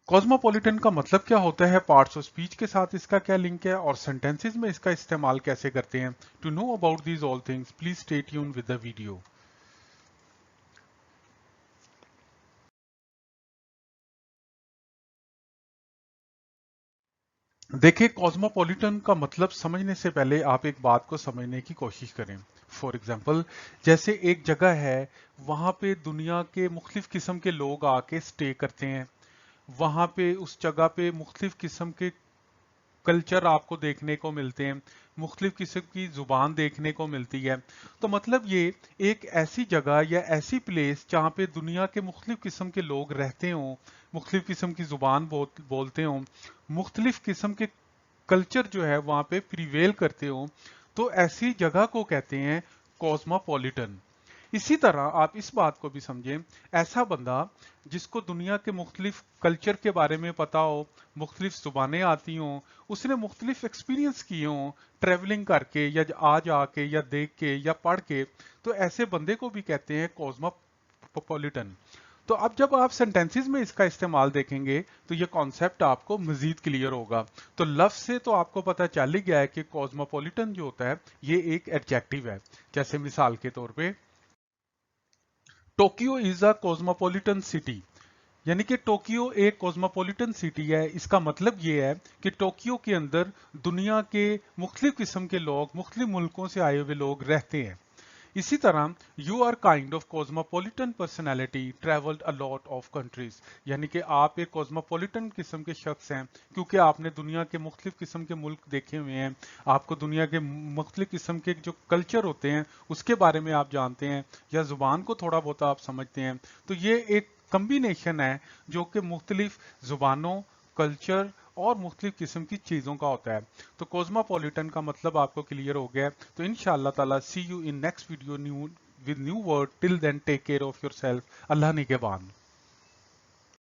Cosmopolitan का मतलब क्या होता है, पार्ट्स ऑफ स्पीच के साथ इसका क्या लिंक है और सेंटेंसेस में इसका इस्तेमाल कैसे करते हैं। To know about these all things please stay tune with the video. देखिए, कॉस्मोपॉलिटन का मतलब समझने से पहले आप एक बात को समझने की कोशिश करें। फॉर एग्जाम्पल, जैसे एक जगह है, वहां पे दुनिया के मुख्तलिफ किस्म के लोग आके स्टे करते हैं। वहां पे उस जगह पे मुख्तलिफ किस्म के कल्चर आपको देखने को मिलते हैं, मुख्तलिफ किस्म की जुबान देखने को मिलती है। तो मतलब ये एक ऐसी जगह या ऐसी प्लेस जहाँ पे दुनिया के मुख्तलिफ किस्म के लोग रहते हों, मुख्तलिफ किस्म की जुबान बोलते हों, मुख्तलिफ किस्म के कल्चर जो है वहाँ पे प्रिवेल करते हों, तो ऐसी जगह को कहते हैं कॉस्मोपॉलिटन। इसी तरह आप इस बात को भी समझें, ऐसा बंदा जिसको दुनिया के मुख्तलिफ कल्चर के बारे में पता हो, मुख्तलिफ जुबानें आती हों, उसने मुख्तलिफ एक्सपीरियंस किए हों ट्रेवलिंग करके या आ जाके या देख के या पढ़ के, तो ऐसे बंदे को भी कहते हैं कॉस्मोपॉलिटन। तो अब जब आप सेंटेंसेस में इसका इस्तेमाल देखेंगे तो ये कॉन्सेप्ट आपको मजीद क्लियर होगा। तो लफ्ज से तो आपको पता चल ही गया है कि कॉस्मोपॉलिटन जो होता है ये एक एडजेक्टिव है। जैसे मिसाल के तौर पे, Tokyo is a cosmopolitan city, यानी कि टोक्यो एक कॉस्मोपॉलिटन सिटी है। इसका मतलब ये है कि टोक्यो के अंदर दुनिया के मुख्तलिफ किस्म के लोग, मुख्तलिफ मुल्कों से आए हुए लोग रहते हैं। इसी तरह you are kind of cosmopolitan personality travelled a lot of countries, यानी कि आप एक कॉस्मोपॉलिटन किस्म के शख्स हैं क्योंकि आपने दुनिया के मुख्तलिफ किस्म के मुल्क देखे हुए हैं। आपको दुनिया के मुख्तलिफ किस्म के जो कल्चर होते हैं उसके बारे में आप जानते हैं, या जुबान को थोड़ा बहुत आप समझते हैं। तो ये एक कम्बिनेशन है जो कि मुख्तलिफ जुबानों, कल्चर और मुख्तलिफ किस्म की चीज़ों का होता है। तो कॉस्मोपॉलिटन का मतलब आपको क्लियर हो गया है। तो इंशाअल्लाह ताला see you in next video new with new word. Till then take care of yourself. अल्लाह निगहबान।